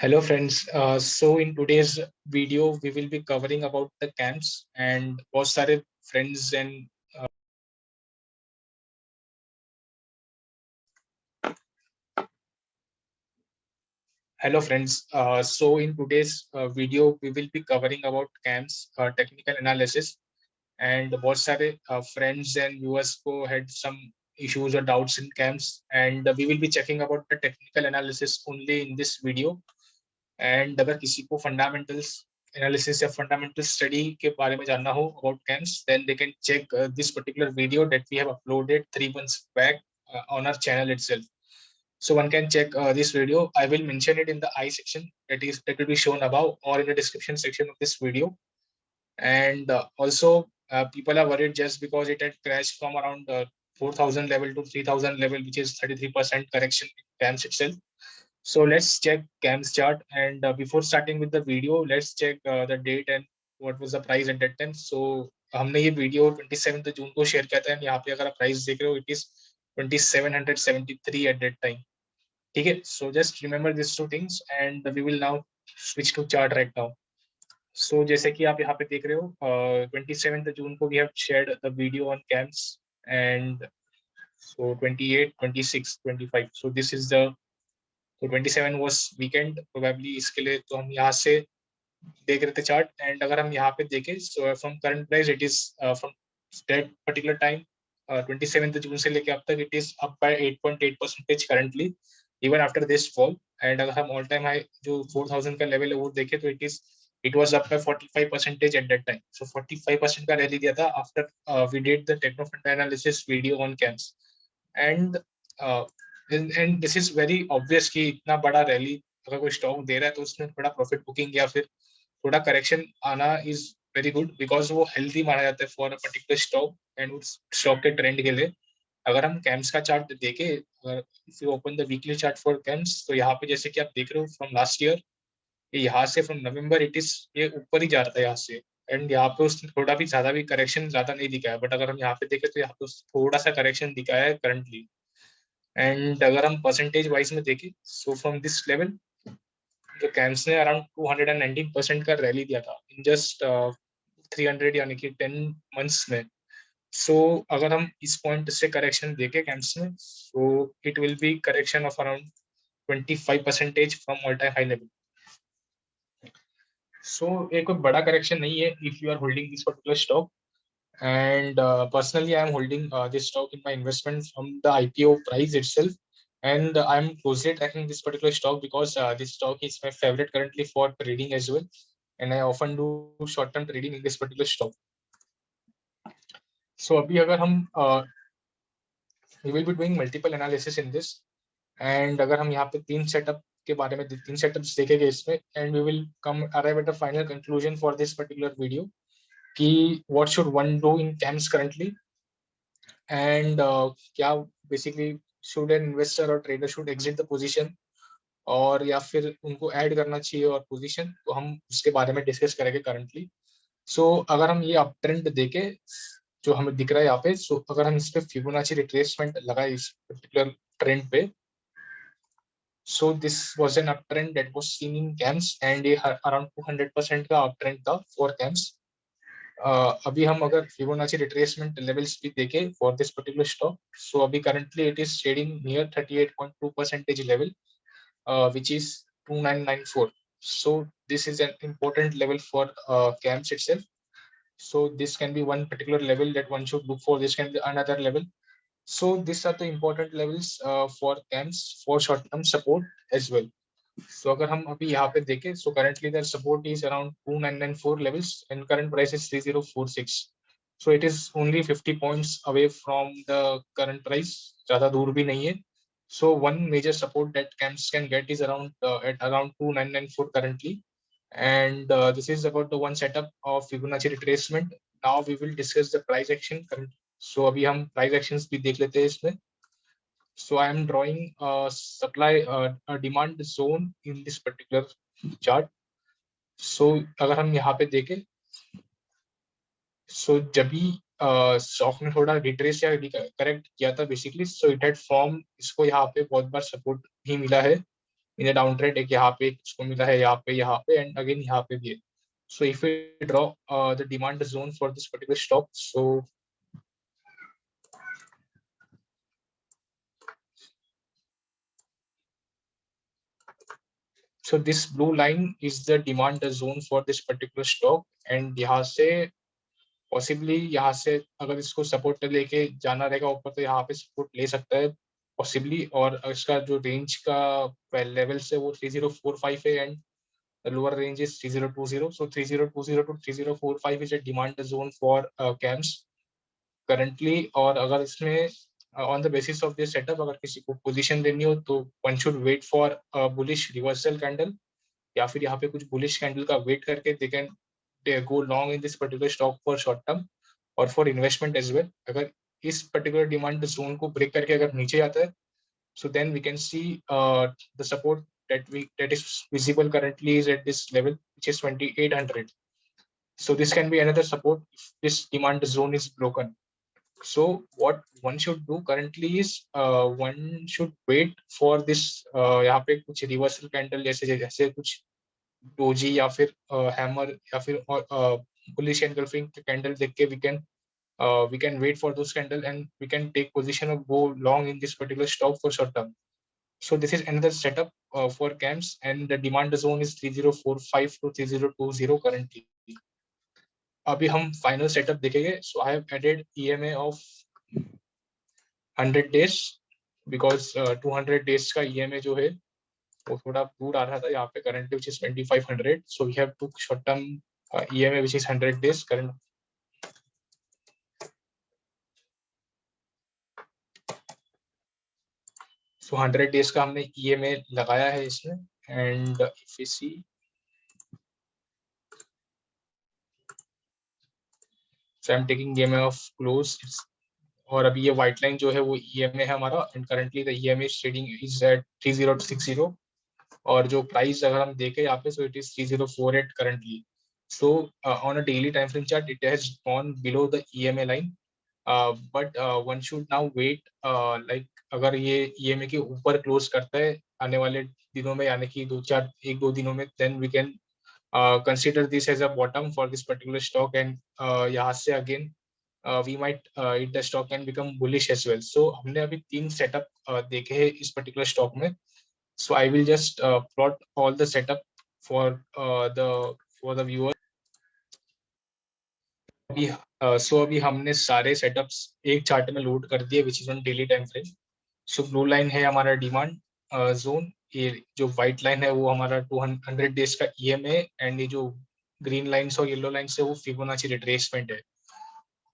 Hello friends. So in today's video, we will be covering about the camps and बहुत सारे friends and hello friends. So in today's video, we will be covering about camps, technical analysis, and बहुत सारे friends and viewers को had some issues or doubts in camps, and we will be checking about the technical analysis only in this video. And अगर किसी को fundamentals analysis या fundamental study के बारे में जानना हो about CAMS then they can check this particular video that we have uploaded 3 months back on our channel itself. So one can check this video. I will mention it in the I section, that will be shown above, or in the description section of this video. And also people are worried just because it had crashed from around 4,000 level to 3,000 level, which is 33% correction in CAMS itself. So let's check CAMS chart, and before starting with the video, let's check the date and what was the price at that time. So हमने ये video 27 जून को share किया था, यहाँ पे अगर आप प्राइस देख रहे हो, it is 2773 at that time. ठीक है, so just remember this two things and we will now switch to chart right now. So जैसे कि आप यहाँ पे देख रहे हो, 27 जून को we have shared the video on camps, and so 28, 26, 25. So this is the, तो 27 was weekend probably, इसके लिए तो हम यहाँ से देख रहे थे चार्ट. एंड अगर हम यहाँ पे देखें, so from current price it is from that particular time 27 जून से लेके अब तक it is up by 8.8% currently even after this fall. And अगर हम ऑल टाइम हाई जो 4,000 का लेवल है वो देखें तो it was up by 45% at that time. So 45% का रैली दिया था after we did the techno fund analysis video on camps. And and this is very obvious कि इतना बड़ा रैली अगर कोई स्टॉक दे रहा है तो उसमें थोड़ा प्रॉफिट बुकिंग या फिर थोड़ा करेक्शन आना इज वेरी गुड, बिकॉज वो हेल्थी माना जाता है for a particular stock and उस स्टॉक के ट्रेंड के लिए. अगर हम कैम्स का चार्ट देखें, if you open the weekly chart for camps, तो यहाँ पे जैसे कि आप देख रहे हो फ्रॉम लास्ट ईयर, यहाँ से फ्रॉम नवंबर इट इज ये ऊपर ही जा रहा था यहाँ से. एंड यहाँ पे उसने थोड़ा भी ज्यादा भी करेक्शन ज्यादा नहीं दिखाया, बट अगर हम यहाँ पे देखें तो यहाँ पे थोड़ा सा करेक्शन दिखाया है करंटली. एंड अगर हम परसेंटेज वाइज में देखें, सो फ्रॉम दिस लेवल जो कैम्स ने अराउंड 219% का रैली दिया था इन जस्ट 300 यानी कि 10 months में. सो अगर हम इस पॉइंट से करेक्शन देखें कैम्स में, so it will be correction of around 25% from all time high level. So एक कोई बड़ा करेक्शन नहीं है if you are holding this particular stock. And personally I am holding this stock in my investment from the IPO price itself, and I'm closely tracking this particular stock because this stock is my favorite currently for trading as well, and I often do short term trading in this particular stock. So अभी अगर हम we will be doing multiple analysis in this, and अगर हम यहाँ पे तीन setup के बारे में तीन सेटअप्स देखेंगे इसमें, and we will come arrive at a final conclusion for this particular video कि what should one do in CAMS currently, and क्या बेसिकली शुड एन इन्वेस्टर और trader should exit the position, और या फिर उनको add करना चाहिए और पोजीशन, तो हम उसके बारे में डिस्कस करेंगे करंटली. सो अगर हम ये अप ट्रेंड देखें जो हमें दिख रहा है यहाँ पे, सो अगर हम इस पे फिबोनाची रिट्रेसमेंट लगाए इस पर्टिकुलर ट्रेंड पे, so this was an up trend that was seen in camps, and ये अराउंड 200% का अप ट्रेंड था फॉर कैम्स. अभी हम अगर फिबोनाची रिट्रेसमेंट लेवल्स भी देखें फॉर दिस पर्टिकुलर स्टॉक, सो अभी currently it is trading near 38.2% level, which is 2994. So this is an important level for CAMS itself. So this can be one particular level that one should look for. This can be another level. So these are the important levels for CAMS for short-term support as well. So अगर हम अभी यहाँ पे देखें, so currently the support is around 2994 levels and current price is 3046. So it is only 50 points away from the current price. ज़्यादा दूर भी नहीं है. So one major support that CAMS can get is around at around 2994 currently. And this is about the one setup of Fibonacci retracement. Now we will discuss the price action. So अभी हम price actions भी देख लेते हैं इसमें. So I am drawing a supply a demand zone in this particular chart. So अगर हम यहाँ पे देखें, so जब भी स्टॉक ने थोड़ा रिट्रेस या करेक्ट किया था basically, so it had form, इसको यहाँ पे बहुत बार सपोर्ट भी मिला है. इन अ डाउन ट्रेंड, एक यहाँ पे इसको मिला है, यहाँ पे एंड अगेन यहाँ पे भी है. So if we draw the demand zone for this particular stock, so this blue line is the demand zone for this particular stock, and यहाँ से पॉसिबली यहाँ से अगर इसको सपोर्ट लेके जाना रहेगा ऊपर तो यहाँ पे सपोर्ट ले सकता है पॉसिबली. और इसका जो रेंज का लेवल से वो 3045 है and the lower range is 3020. So 3020 to 3045 is a demand zone for CAMS currently. और अगर इसमें on the basis of this setup अगर किसी को पोजीशन लेनी हो तो one should wait for a bullish reversal candle, या फिर यहाँ पे कुछ bullish candle का वेट करके they can go long in this particular stock for short term और for investment as well. अगर इस particular demand zone को break करके अगर नीचे जाता है, so then we can see the support that is visible currently is at this level, which is 2800. So this can be another support if this demand zone is broken. So what one should do currently is one should wait for this यहाँ पे कुछ reversal candle जैसे जैसे कुछ doji या फिर hammer या फिर bullish engulfing candle देख के we can wait for those candle and we can take position of go long in this particular stock for short term. So this is another setup for CAMS, and the demand zone is 3045 to 3020 currently. अभी हम final setup देखेंगे. So I have added EMA of 100 days because 200 days का EMA जो है वो थोड़ा दूर आ रहा था यहाँ पे currently, which is 2500. So we have took short term EMA which is 100 days current. So 100 days का हमने EMA लगाया है इसमें, and if we see, so I'm taking EMA of close. और अभी ये व्हाइट लाइन जो है वो EMA है हमारा, and currently the EMA trading is at 3060. और जो प्राइस अगर हम देखें यहाँ पे, so it is 3048 currently. So on a daily time frame chart it has gone below the EMA line, but one should now wait like अगर ये EMA के ऊपर क्लोज करता है आने वाले दिनों में, यानी कि एक दो दिनों में, then we can consider this as a bottom for this particular stock, and यहाँ से again we might it the stock can become bullish as well. So हमने अभी 3 सेटअप देखे हैं इस particular stock में. So I will just plot all the setup for the viewer. अभी अभी हमने सारे सेटअप्स एक चार्ट में लोड कर दिए which is on daily time frame. So blue line है हमारा डिमांड जोन, ये जो व्हाइट लाइन है वो हमारा 200 डेज का EMA, एंड ये जो ग्रीन लाइंस और येलो लाइंस है वो फिबोनाची रिट्रेसमेंट है.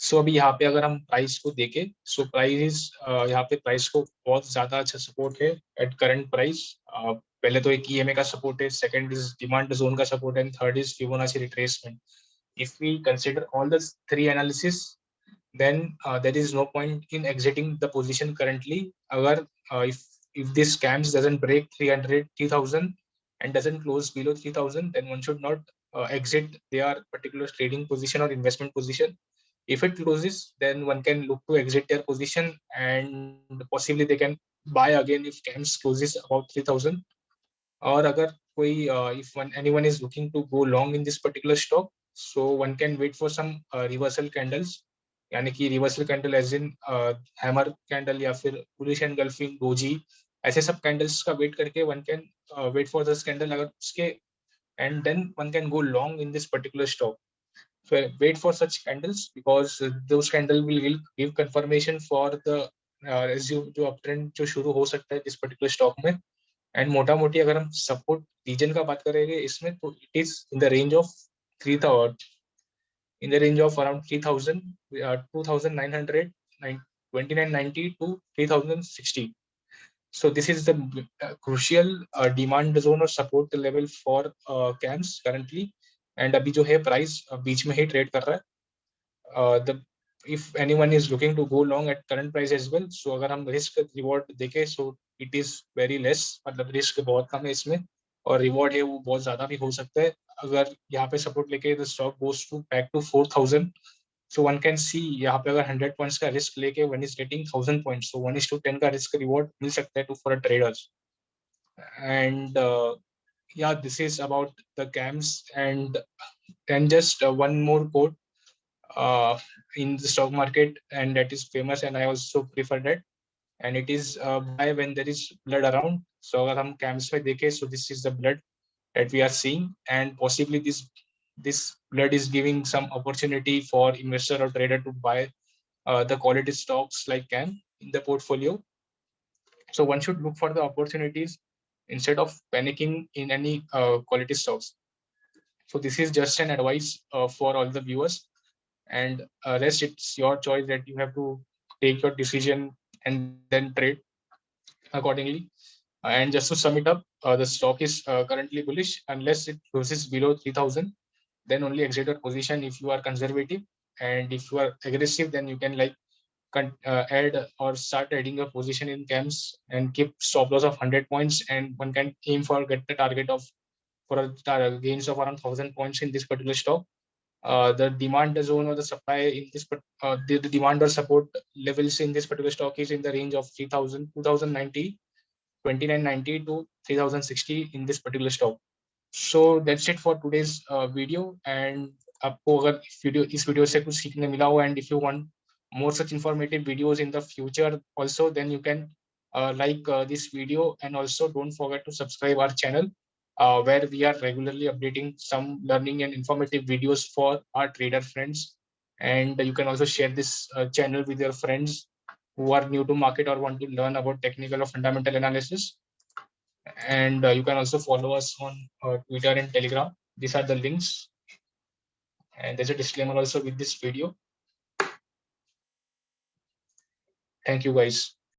सो अभी यहाँ पे अगर हम प्राइस को देखें, सो प्राइस यहाँ पे प्राइस को बहुत ज्यादा अच्छा सपोर्ट है एट करंट प्राइस. पहले तो एक EMA का सपोर्ट है, सेकंड इज डिमांड जोन का support, and third is Fibonacci retracement. If we consider all the three analysis, then there is no point in exiting the position currently. Agar if this scams doesn't break 3000 and doesn't close below 3000, then one should not exit their particular trading position or investment position. If it closes, then one can look to exit their position, and possibly they can buy again if scams closes about 3000. Or agar koi if anyone is looking to go long in this particular stock, so one can wait for some reversal candles, यानी कि reversal candle as in hammer candle या फिर bullish engulfing doji, ऐसे सब candles का wait करके one can wait for this candle अगर उसके, and then one can go long in this particular stock. So wait for such candles because those candle will give confirmation for the resume जो uptrend जो शुरू हो सकता है इस particular stock में. एंड मोटा मोटी अगर हम सपोर्ट रीजन का बात करेंगे इसमें, तो it is in the range of 3000, in the range of around 3000, 2900, 2990 to 3060. So this is the crucial demand zone or support level for CAMS currently. And अभी जो है प्राइस बीच में ही ट्रेड कर रहा है. The if anyone is looking to go long at current price as well, so अगर हम risk reward देखें, so it is very less, मतलब risk बहुत कम है इसमें, और reward है वो बहुत ज्यादा भी हो सकता है. अगर यहाँ पे सपोर्ट लेके the stock goes to back to 4000, so one can see यहाँ पे अगर 100 points का रिस्क लेके one is getting 1000 points, so 1:10 का रिस्क रिवॉर्ड मिल सकता है to for a traders. And yeah, this is about the CAMs. And then just one more quote uh, in the stock market, and that is famous, and I also prefer that. And it is buy when there is blood around. So अगर हम CAMs में देखें, so this is the blood that we are seeing, and possibly this blood is giving some opportunity for investor or trader to buy the quality stocks like CAM in the portfolio. So one should look for the opportunities instead of panicking in any quality stocks. So this is just an advice for all the viewers, and rest it's your choice that you have to take your decision and then trade accordingly. And just to sum it up, the stock is currently bullish unless it closes below 3000. Then only exit your position if you are conservative, and if you are aggressive, then you can like add or start adding a position in CAMS and keep stop loss of 100 points, and one can aim for get the target of for a gains of around 1000 points in this particular stock. The demand zone or the supply in this the demand or support levels in this particular stock is in the range of 3000 2090 2990 to 3060 in this particular stock. So that's it for today's video. And आपको अगर इस video से कुछ सीखने मिला हो, and if you want more such informative videos in the future also, then you can like this video, and also don't forget to subscribe our channel where we are regularly updating some learning and informative videos for our trader friends. And you can also share this channel with your friends who are new to market or want to learn about technical or fundamental analysis. And you can also follow us on Twitter and Telegram. These are the links, and there's a disclaimer also with this video. Thank you guys.